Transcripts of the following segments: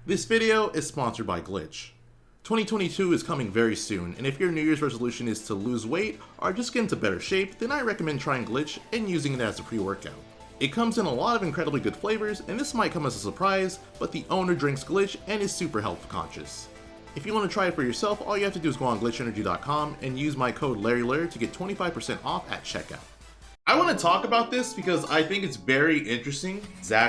This video is sponsored by Glitch. 2022 is coming very soon, and if your New Year's resolution is to lose weight or just get into better shape, then I recommend trying Glitch and using it as a pre-workout. It comes in a lot of incredibly good flavors, and this might come as a surprise, but the owner drinks Glitch and is super health conscious. If you want to try it for yourself, all you have to do is go on glitchenergy.com and use my code LarryLurr to get 25% off at checkout. I want to talk about this because I think it's very interesting.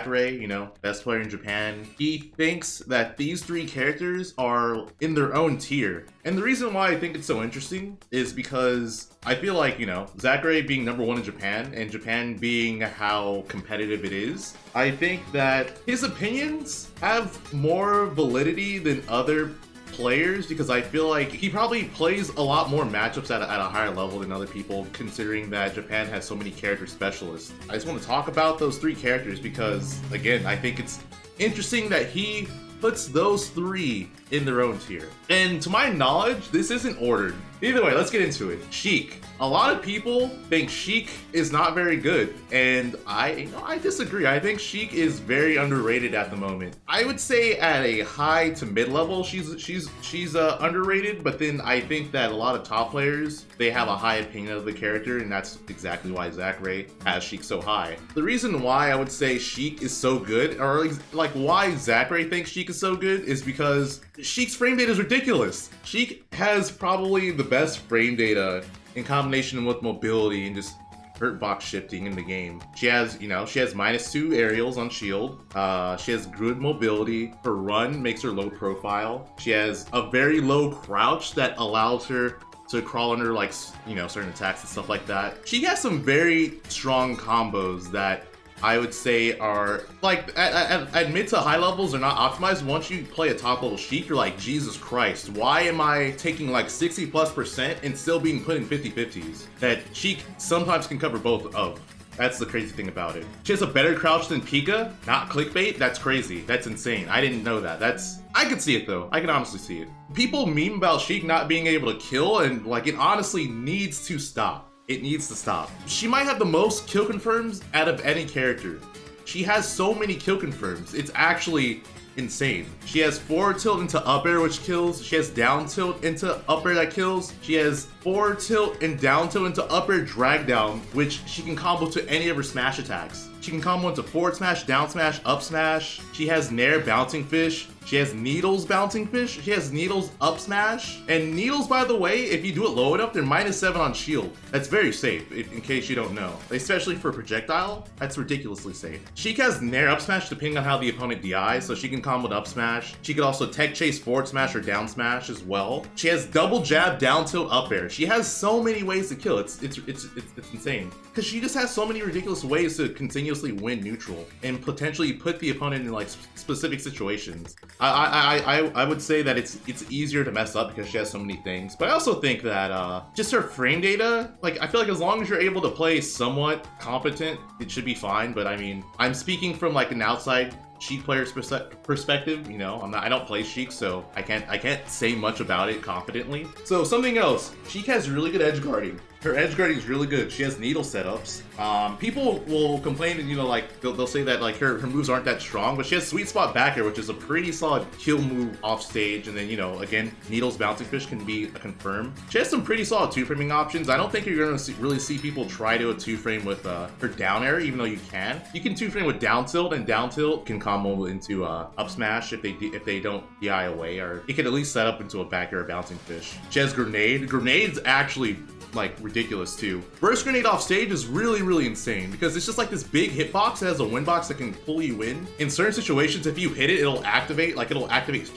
Ray, best player in Japan, he thinks that these three characters are in their own tier. And the reason why I think it's so interesting is because I feel like, Ray being #1 in Japan and Japan being how competitive it is, I think that his opinions have more validity than other players because I feel like he probably plays a lot more matchups at a higher level than other people, considering that Japan has so many character specialists. I just want to talk about those three characters because, again, I think it's interesting that he puts those three in their own tier. And to my knowledge, this isn't ordered. Either way, let's get into it. Sheik. A lot of people think Sheik is not very good, and I disagree. I think Sheik is very underrated at the moment. I would say at a high to mid level, she's underrated, but then I think that a lot of top players, they have a high opinion of the character, and that's exactly why Ray has Sheik so high. The reason why I would say Sheik is so good, or like why Ray thinks Sheik is so good, is because Sheik's frame data is ridiculous. Sheik has probably the best frame data in combination with mobility and just hurt box shifting in the game. She has, -2 aerials on shield. She has good mobility. Her run makes her low profile. She has a very low crouch that allows her to crawl under certain attacks and stuff like that. She has some very strong combos that I would say are at mid to high levels are not optimized. Once you play a top level Sheik, you're like, Jesus Christ, why am I taking 60+% and still being put in 50/50s? That Sheik sometimes can cover both of. That's the crazy thing about it. She has a better crouch than Pika. Not clickbait. That's crazy. That's insane. I didn't know that. I could see it though. I can honestly see it. People meme about Sheik not being able to kill, and it honestly needs to stop. It needs to stop. She might have the most kill confirms out of any character. She has so many kill confirms. It's actually insane. She has forward tilt into up air, which kills. She has down tilt into up air that kills. She has forward tilt and down tilt into up air drag down, which she can combo to any of her smash attacks. She can combo into forward smash, down smash, up smash. She has Nair bouncing fish. She has Needles bouncing fish. She has Needles up smash. And Needles, by the way, if you do it low enough, they're -7 on shield. That's very safe, in case you don't know. Especially for projectile, that's ridiculously safe. Sheik has Nair up smash depending on how the opponent DIs, so she can combo to up smash. She could also tech chase forward smash or down smash as well. She has double jab, down tilt, up air. She has so many ways to kill. It's insane. Because she just has so many ridiculous ways to continuously win neutral and potentially put the opponent in specific situations. I would say that it's easier to mess up because she has so many things. But I also think that just her frame data, I feel like as long as you're able to play somewhat competent, it should be fine. But I mean, I'm speaking from an outside Sheik player's perspective. I don't play Sheik, so I can't say much about it confidently. So something else, Sheik has really good edge guarding. Her edge guarding is really good. She has needle setups. People will complain and they'll say that her moves aren't that strong, but she has sweet spot back air, which is a pretty solid kill move off stage. And then again, Needles bouncing fish can be a confirm. She has some pretty solid two-framing options. I don't think you're gonna really see people try to two-frame with her down air, even though you can. You can two-frame with down tilt, and down tilt can combo into up smash if they don't DI away, or it can at least set up into a back air bouncing fish. She has grenade. Grenade's actually ridiculous too. Burst grenade off stage is really insane because it's just this big hitbox that has a win box that can pull you in. In certain situations, if you hit it, it'll activate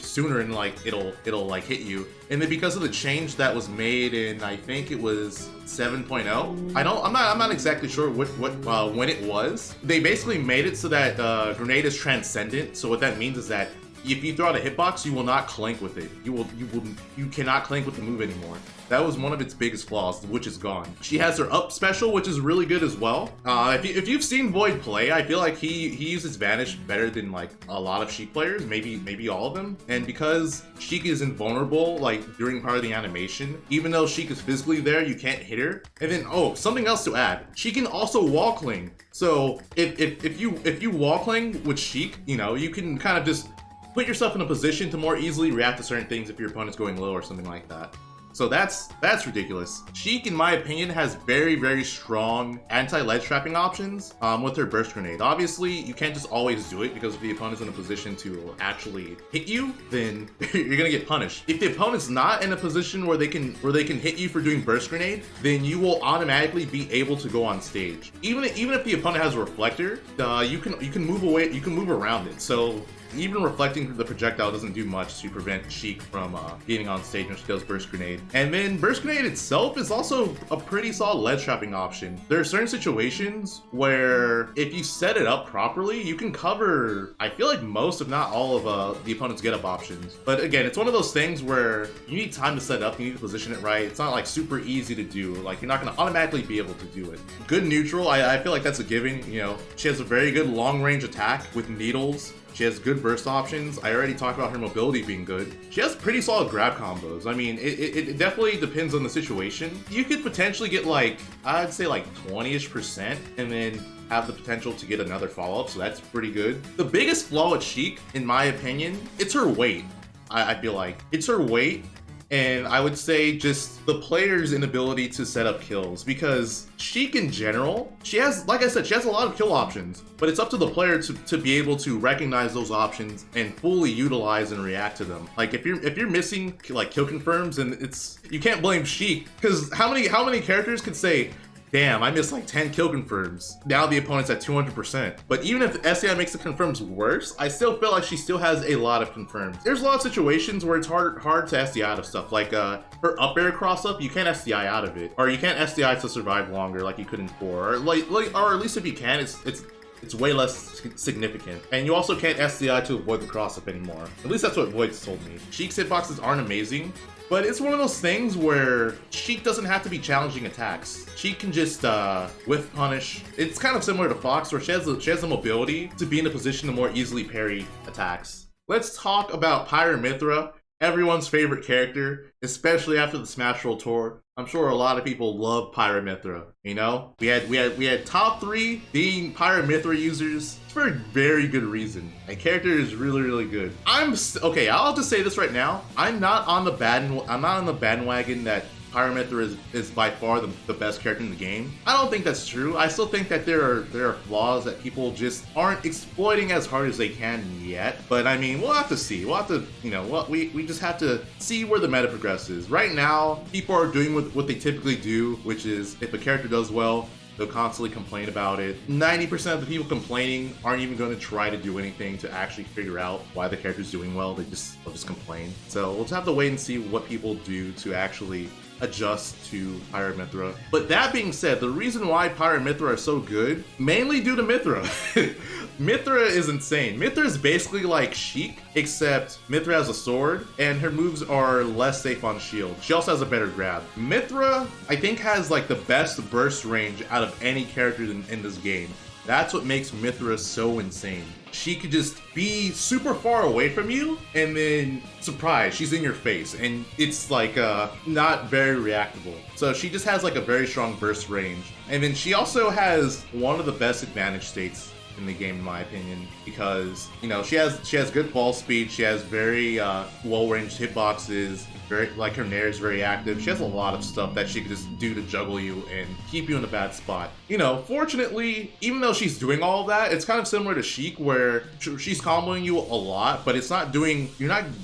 sooner and it'll hit you. And then because of the change that was made in, I think it was 7.0. I'm not exactly sure when it was. They basically made it so that grenade is transcendent. So what that means is that if you throw out a hitbox, you will not clank with it. You cannot clank with the move anymore. That was one of its biggest flaws, which is gone. She has her up special, which is really good as well. If you've seen Void play, I feel like he uses Vanish better than a lot of Sheik players, maybe all of them. And because Sheik is invulnerable during part of the animation, even though Sheik is physically there, you can't hit her. And then something else to add, she can also wall cling. So if you wall cling with Sheik, you can kind of just put yourself in a position to more easily react to certain things if your opponent's going low or something like that. So that's ridiculous. Sheik, in my opinion, has very strong anti-ledge trapping options with her burst grenade. Obviously, you can't just always do it because if the opponent's in a position to actually hit you, then you're gonna get punished. If the opponent's not in a position where they can hit you for doing burst grenade, then you will automatically be able to go on stage. Even if the opponent has a reflector, you can move away, you can move around it. So even reflecting the projectile doesn't do much to prevent Sheik from getting on stage when she does burst grenade. And then burst grenade itself is also a pretty solid ledge trapping option. There are certain situations where if you set it up properly, you can cover, I feel like most, if not all of the opponent's get up options. But again, it's one of those things where you need time to set it up, you need to position it right. It's not like super easy to do. Like you're not gonna automatically be able to do it. Good neutral, I feel like that's a given. You know, she has a very good long range attack with needles. She has good burst options. I already talked about her mobility being good. She has pretty solid grab combos. I mean, it definitely depends on the situation. You could potentially get like, I'd say like 20-ish% and then have the potential to get another follow-up, so that's pretty good. The biggest flaw with Sheik, in my opinion, it's her weight. I feel like it's her weight. And I would say just the player's inability to set up kills, because Sheik in general, she has, like I said, she has a lot of kill options, but it's up to the player to be able to recognize those options and fully utilize and react to them. Like if you're missing like kill confirms, and you can't blame Sheik, because how many characters could say, damn, I missed like 10 kill confirms. Now the opponent's at 200%. But even if SDI makes the confirms worse, I still feel like she still has a lot of confirms. There's a lot of situations where it's hard to SDI out of stuff. Like her up air cross up, you can't SDI out of it. Or you can't SDI to survive longer like you could in 4. Or at least if you can, it's way less significant. And you also can't SDI to avoid the cross up anymore. At least that's what Void's told me. Sheik's hitboxes aren't amazing, but it's one of those things where Sheik doesn't have to be challenging attacks. Sheik can just whiff punish. It's kind of similar to Fox, where she has the mobility to be in a position to more easily parry attacks. Let's talk about Pyramithra, everyone's favorite character, especially after the Smash Roll tour. I'm sure a lot of people love Pyramithra. You know, we had top 3 being Pyramithra users for a very good reason. A character is really good. Okay, I'll just say this right now. I'm not on the bandwagon that Pyramithra is by far the best character in the game. I don't think that's true. I still think that there are flaws that people just aren't exploiting as hard as they can yet. But I mean, we'll have to see. We'll have to, you know, what we just have to see where the meta progresses. Right now, people are doing what they typically do, which is if a character does well, they'll constantly complain about it. 90% of the people complaining aren't even going to try to do anything to actually figure out why the character's doing well. They'll just complain. So we'll just have to wait and see what people do to actually adjust to Pyramithra. But that being said, the reason why Pyramithra are so good, mainly due to Mithra. Mithra is insane. Mithra is basically like Sheik, except Mithra has a sword, and her moves are less safe on shield. She also has a better grab. Mithra, I think, has like the best burst range out of any character in this game. That's what makes Mithra so insane. She could just be super far away from you, and then surprise, she's in your face, and it's like not very reactable. So she just has like a very strong burst range. And then she also has one of the best advantage states in the game, in my opinion, because, you know, she has good ball speed, she has very well-ranged hitboxes, very, like, her nair is very active. She has a lot of stuff that she can just do to juggle you and keep you in a bad spot. You know, fortunately, even though she's doing all of that, it's kind of similar to Sheik, where she's comboing you a lot, but you're not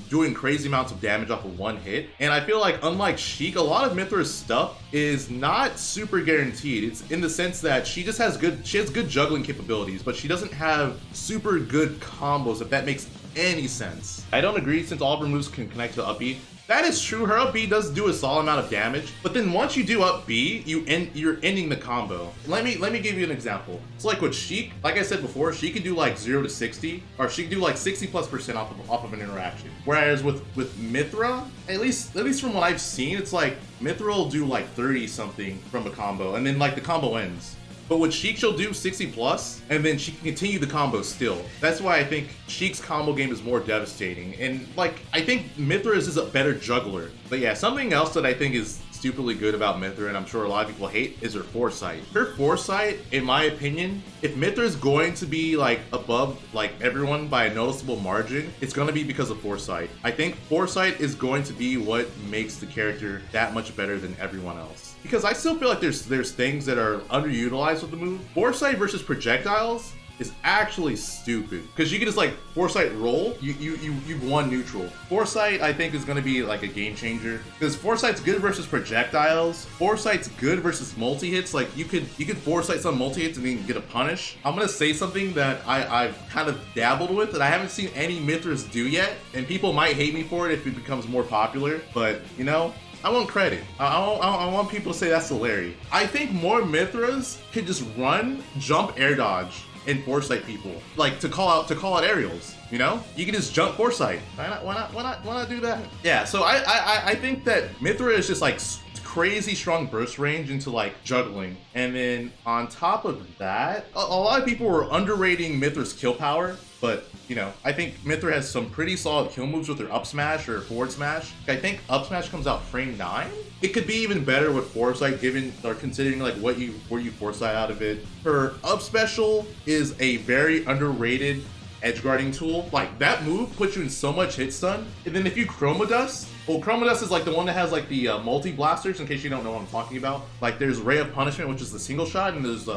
doing crazy amounts of damage off of one hit. And I feel like, unlike Sheik, a lot of Mithra's stuff is not super guaranteed. It's in the sense that she has good juggling capabilities, but she doesn't have super good combos, if that makes any sense. I don't agree, since all of her moves can connect to up B. That is true, her up B does do a solid amount of damage, but then once you do up B, you're ending the combo. Let me give you an example. It's like with Sheik, like I said before, she could do like 0 to 60, or she could do like 60+% off of an interaction. Whereas with Mithra, at least from what I've seen, it's like Mithra will do like 30 something from a combo, and then like the combo ends. But with Sheik, she'll do 60+, and then she can continue the combo still. That's why I think Sheik's combo game is more devastating. And like, I think Mithra's is a better juggler. But yeah, something else that I think is stupidly good about Mythra, and I'm sure a lot of people hate, is her foresight. Her foresight, in my opinion, if Mythra is going to be like above like everyone by a noticeable margin, it's going to be because of foresight. I think foresight is going to be what makes the character that much better than everyone else. Because I still feel like there's things that are underutilized with the move. Foresight versus projectiles is actually stupid because you can just like foresight roll, you've won neutral. Foresight I think is going to be like a game changer because foresight's good versus projectiles. Foresight's good versus multi-hits. Like you could foresight some multi-hits and then get a punish. I'm going to say something that I've kind of dabbled with that I haven't seen any Mythras do yet, and people might hate me for it if it becomes more popular, but you know, I want credit. I want people to say that's the Larry. I think more Mythras can just run, jump, air dodge, and foresight people, like to call out aerials. You know, you can just jump foresight. Why not do that? Yeah. So I think that Mythra is just like crazy strong burst range into like juggling, and then on top of that, a lot of people were underrating Mythra's kill power. But, you know, I think Mythra has some pretty solid kill moves with her up smash or forward smash. I think up smash comes out frame 9. It could be even better with foresight given or considering like where you foresight out of it. Her up special is a very underrated edge guarding tool. Like that move puts you in so much hit stun. And then if you Chroma Dust, well, Chroma Dust is like the one that has like the multi blasters, in case you don't know what I'm talking about. Like there's Ray of Punishment, which is the single shot, and there's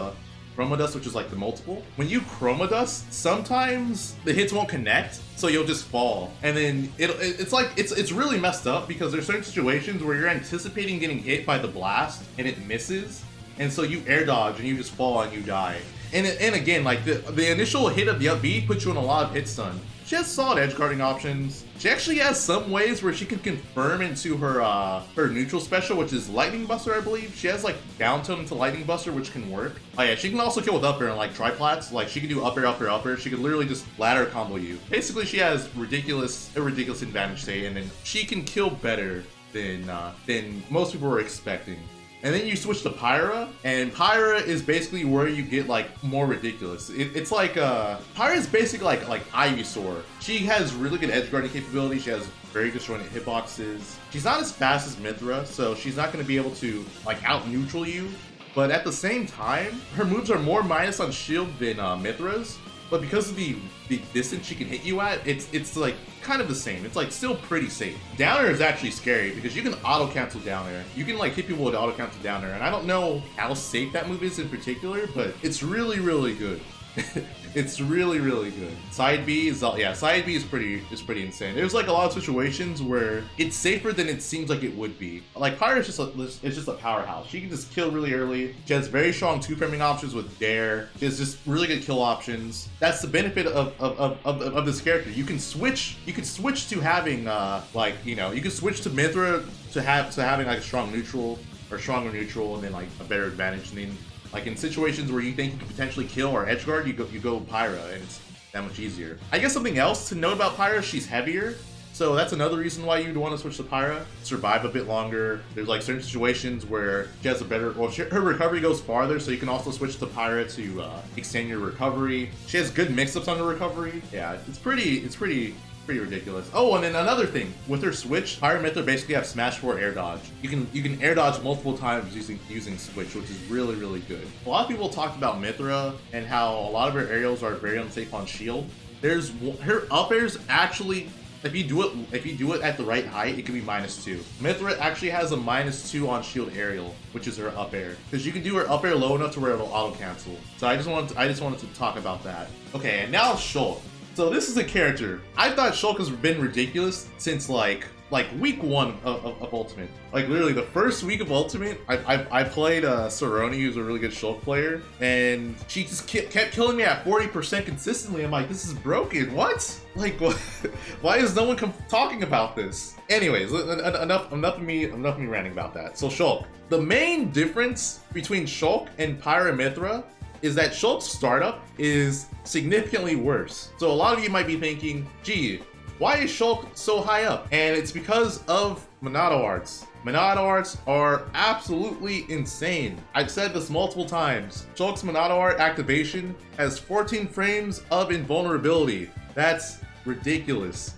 Chroma Dust, which is like the multiple. When you Chroma Dust, sometimes the hits won't connect, so you'll just fall. And then it's really messed up because there's certain situations where you're anticipating getting hit by the blast and it misses, and so you air dodge and you just fall and you die. And again, like the initial hit of the up B puts you in a lot of hit stun. She has solid edge guarding options. She actually has some ways where she can confirm into her neutral special, which is Lightning Buster, I believe. She has like down tilt into Lightning Buster, which can work. Oh yeah, she can also kill with up air and like triplats. Like she can do up air, up air, up air. She can literally just ladder combo you. Basically, she has a ridiculous advantage state, and then she can kill better than most people were expecting. And then you switch to Pyra, and Pyra is basically where you get like more ridiculous. It's like Pyra is basically like Ivysaur. She has really good edge guarding capability. She has very disjointed hitboxes. She's not as fast as Mythra, so she's not going to be able to like out neutral you. But at the same time, her moves are more minus on shield than Mythra's. But because of the distance she can hit you at, it's like kind of the same. It's like still pretty safe. Down air is actually scary because you can auto cancel down air. You can like hit people with auto cancel down air, and I don't know how safe that move is in particular, but it's really, really good. It's really, really good. Side B is side B is pretty insane. There's like a lot of situations where it's safer than it seems like it would be. Like Pyra is just a powerhouse. She can just kill really early. She has very strong 2-framing options with Dare. She has just really good kill options. That's the benefit of this character. You can switch to having you can switch to Mythra to having like a strong neutral or stronger neutral, and then like a better advantage. And then like in situations where you think you could potentially kill or edgeguard, you go Pyra, and it's that much easier. I guess something else to note about Pyra, she's heavier. So that's another reason why you'd want to switch to Pyra. Survive a bit longer. There's like certain situations where she has a better, her recovery goes farther, so you can also switch to Pyra to extend your recovery. She has good mix-ups on the recovery. Yeah, it's pretty ridiculous. Oh, and then another thing, with her switch, Pyramithra basically have Smash 4 air dodge. You can air dodge multiple times using switch, which is really, really good. A lot of people talked about Mythra and how a lot of her aerials are very unsafe on shield. Her up airs actually, if you do it at the right height, it can be -2. Mythra actually has a -2 on shield aerial, which is her up air, because you can do her up air low enough to where it'll auto cancel. So I just wanted to talk about that. Okay, and now Shulk. So this is a character. I thought Shulk has been ridiculous since like week 1 of Ultimate. Like literally the first week of Ultimate, I played Saroni, who's a really good Shulk player, and she just kept killing me at 40% consistently. I'm like, this is broken. What? Like, what? Why is no one talking about this? Anyways, enough of me ranting about that. So Shulk. The main difference between Shulk and Pyramithra is that Shulk's startup is significantly worse. So a lot of you might be thinking, gee, why is Shulk so high up? And it's because of Monado arts. Monado arts are absolutely insane. I've said this multiple times. Shulk's Monado art activation has 14 frames of invulnerability. That's ridiculous.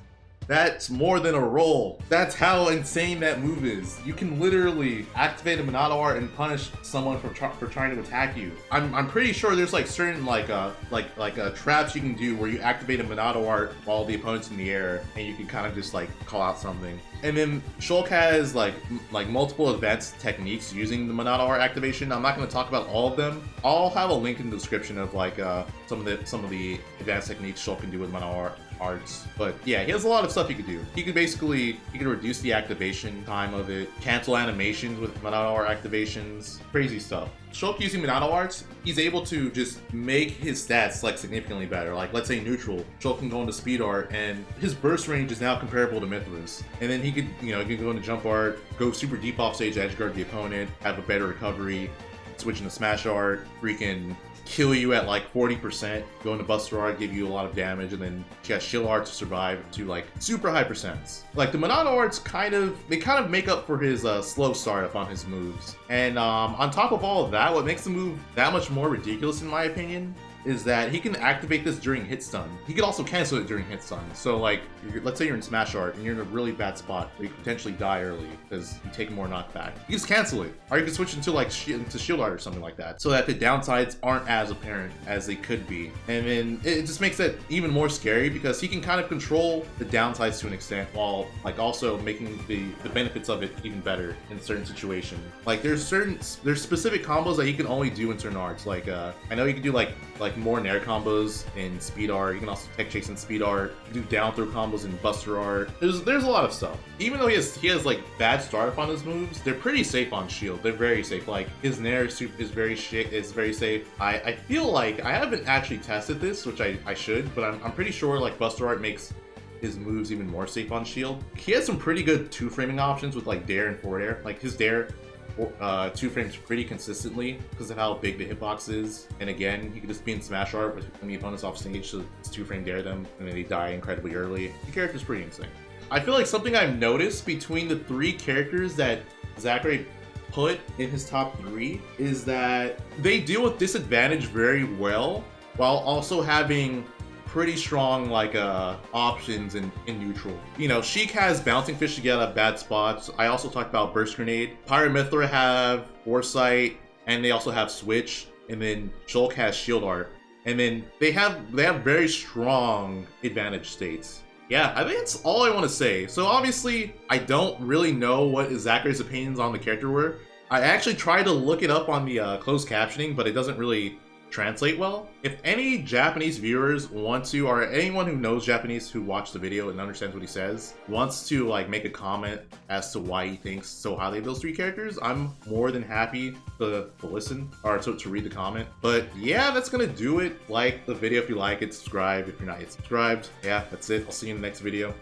That's more than a roll. That's how insane that move is. You can literally activate a Monado art and punish someone for trying to attack you. I'm pretty sure there's like certain traps you can do where you activate a Monado art while the opponent's in the air, and you can kind of just like call out something. And then Shulk has like multiple advanced techniques using the Monado art activation. I'm not going to talk about all of them. I'll have a link in the description of like some of the advanced techniques Shulk can do with Monado arts. But yeah, he has a lot of stuff he could do. He could reduce the activation time of it, cancel animations with Monado art activations, crazy stuff. Shulk using Monado arts, he's able to just make his stats like significantly better. Like let's say neutral, Shulk can go into speed art and his burst range is now comparable to Mithra's. And then he could, he could go into jump art, go super deep off stage, edge guard the opponent, have a better recovery, switch into smash art, freaking kill you at like 40%, go into Buster Art, give you a lot of damage, and then she has Shield Art to survive to like super high percents. Like the Monado Arts kind of make up for his slow startup on his moves. And on top of all of that, what makes the move that much more ridiculous in my opinion is that he can activate this during hit stun. He could also cancel it during hit stun. So like, let's say you're in Smash Art and you're in a really bad spot where you could potentially die early because you take more knockback. You just cancel it. Or you can switch into like Shield Art or something like that, so that the downsides aren't as apparent as they could be. And then it just makes it even more scary because he can kind of control the downsides to an extent while like also making the benefits of it even better in certain situations. Like there's specific combos that he can only do in certain arts. Like I know you can do like more Nair combos in speed art. You can also tech chase in speed art. You can do down throw combos in Buster Art. There's a lot of stuff. Even though he has like bad startup on his moves, they're pretty safe on shield. They're very safe. Like his Nair is very safe. I feel like I haven't actually tested this, which I should, but I'm pretty sure like Buster Art makes his moves even more safe on shield. He has some pretty good two framing options with like Dare and forward air. Like his Dare two frames pretty consistently because of how big the hitbox is, and again he could just be in Smash Art when the opponent's off stage, so it's two frame dare them and then they die incredibly early. The character's pretty insane. I feel like something I've noticed between the three characters that Zachary put in his top 3 is that they deal with disadvantage very well while also having pretty strong like options in neutral. Sheik has Bouncing Fish to get out of bad spots. I also talked about Burst Grenade. Pyramithra have Foresight, and they also have Switch, and then Shulk has Shield Art, and then they have very strong advantage states. Yeah, I think that's all I want to say. So obviously, I don't really know what Zachary's opinions on the character were. I actually tried to look it up on the closed captioning, but it doesn't really translate well. If any Japanese viewers want to, or anyone who knows Japanese who watched the video and understands what he says, wants to like make a comment as to why he thinks so highly of those 3 characters, I'm more than happy to listen or to read the comment. But yeah, that's gonna do it. Like the video if you like it, subscribe if you're not yet subscribed. Yeah, that's it. I'll see you in the next video.